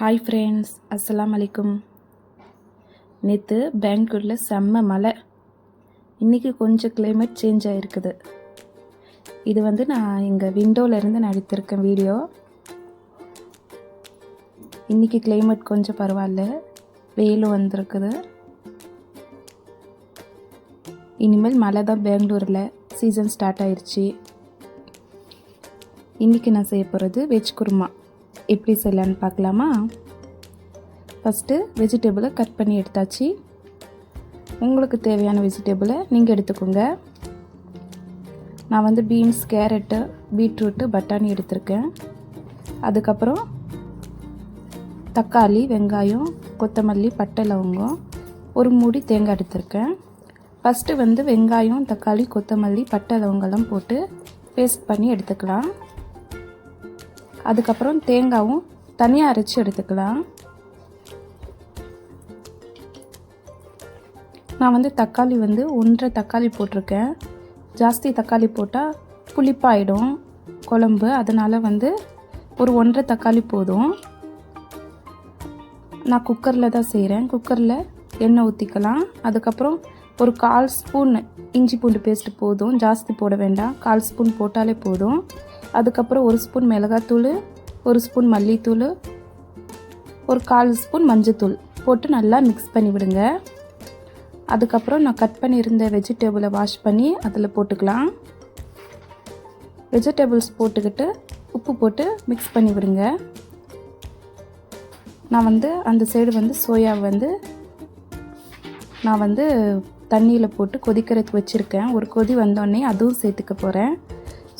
Hi friends, அஸ்ஸலாமு அலைக்கும். நேற்று பெங்களூரில் செம்ம மழை. இன்றைக்கி கொஞ்சம் கிளைமேட் சேஞ்ச் ஆகிருக்குது. இது நான் எங்கள் விண்டோவிலேருந்து நான் எடுத்திருக்கேன் வீடியோ. இன்றைக்கி கிளைமேட் கொஞ்சம் பரவாயில்ல, வெயிலும் வந்திருக்குது. இனிமேல் மழை தான் பெங்களூரில், சீசன் ஸ்டார்ட் ஆயிடுச்சு. இன்றைக்கி நான் செய்ய போகிறது வெஜ் குருமா. எப்படி செய்யலான்னு பார்க்கலாமா? ஃபஸ்ட்டு வெஜிடபிளை கட் பண்ணி எடுத்தாச்சு. உங்களுக்கு தேவையான வெஜிடபிளை நீங்கள் எடுத்துக்கோங்க. நான் பீன்ஸ், கேரட்டு, பீட்ரூட்டு, பட்டாணி எடுத்திருக்கேன். அதுக்கப்புறம் தக்காளி, வெங்காயம், கொத்தமல்லி, பட்டை, லவங்கம், ஒரு மூடி தேங்காய் எடுத்திருக்கேன். ஃபஸ்ட்டு வெங்காயம், தக்காளி, கொத்தமல்லி, பட்டை, லவங்கெல்லாம் போட்டு பேஸ்ட் பண்ணி எடுத்துக்கலாம். அதுக்கப்புறம் தேங்காயும் தனியாக அரைச்சி எடுத்துக்கலாம். நான் தக்காளி 1.5 தக்காளி போட்டிருக்கேன். ஜாஸ்தி தக்காளி போட்டால் புளிப்பாயிடும் குழம்பு. அதனால் ஒரு 1.5 தக்காளி போதும். நான் குக்கரில் தான் செய்கிறேன். குக்கரில் எண்ணெய் ஊற்றிக்கலாம். அதுக்கப்புறம் ஒரு 1/4 ஸ்பூன் இஞ்சி பூண்டு பேஸ்ட்டு போதும், ஜாஸ்தி போட வேண்டாம். 1/4 ஸ்பூன் போட்டாலே போதும். அதுக்கப்புறம் 1 ஸ்பூன் மிளகாத்தூள், 1 ஸ்பூன் மல்லித்தூள், ஒரு 1/4 ஸ்பூன் மஞ்சத்தூள் போட்டு நல்லா மிக்ஸ் பண்ணி விடுங்க. அதுக்கப்புறம் நான் கட் பண்ணியிருந்த வெஜிடபிளை வாஷ் பண்ணி அதில் போட்டுக்கலாம். வெஜிடபிள்ஸ் போட்டுக்கிட்டு உப்பு போட்டு மிக்ஸ் பண்ணி விடுங்க. நான் அந்த சைடு சோயாவை நான் தண்ணியில் போட்டு கொதிக்கிறதுக்கு வச்சுருக்கேன். ஒரு கொதி வந்தோடனே அதுவும் சேர்த்துக்க போகிறேன்.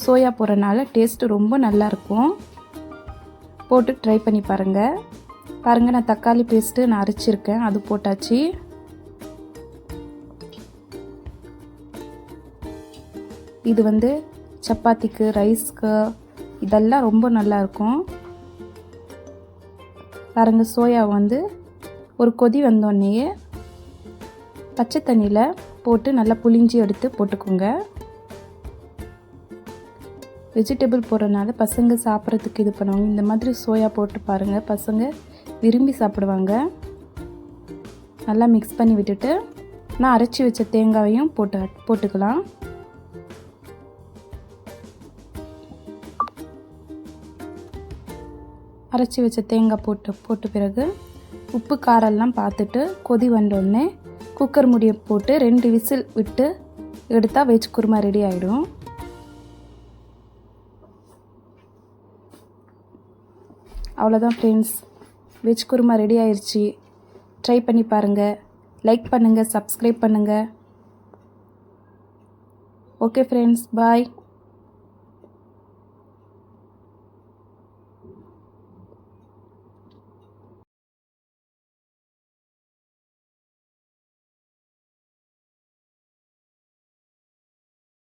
சோயா போடுறனால டேஸ்ட்டு ரொம்ப நல்லாயிருக்கும். போட்டு ட்ரை பண்ணி பாருங்கள். நான் தக்காளி பேஸ்ட்டு நான் அரைச்சிருக்கேன், அது போட்டாச்சு. இது சப்பாத்திக்கு, ரைஸ்க்கு இதெல்லாம் ரொம்ப நல்லாயிருக்கும். சோயா ஒரு கொதி வந்தோடனேயே பச்சை தண்ணியில் போட்டு நல்லா புளிஞ்சி எடுத்து போட்டுக்கோங்க. வெஜிடபிள் போடுறதுனால பசங்க சாப்பிட்றதுக்கு இது பண்ணுவாங்க. இந்த மாதிரி சோயா போட்டு பாருங்கள், பசங்க விரும்பி சாப்பிடுவாங்க. நல்லா மிக்ஸ் பண்ணி விட்டுட்டு நான் அரைச்சி வச்ச தேங்காயையும் போட்டுக்கலாம். அரைச்சி வச்ச தேங்காய் போட்ட பிறகு உப்பு காரெல்லாம் பார்த்துட்டு கொதி வந்தோடனே குக்கர் மூடியை போட்டு 2 விசில் விட்டு எடுத்தால் வெஜ் குருமா ரெடி ஆகிடும். அவ்வளோதான் ஃப்ரெண்ட்ஸ், வெஜ் குருமா ரெடி ஆயிடுச்சு. ட்ரை பண்ணி பாருங்கள், லைக் பண்ணுங்கள், சப்ஸ்கிரைப் பண்ணுங்கள். ஓகே ஃப்ரெண்ட்ஸ், பாய்.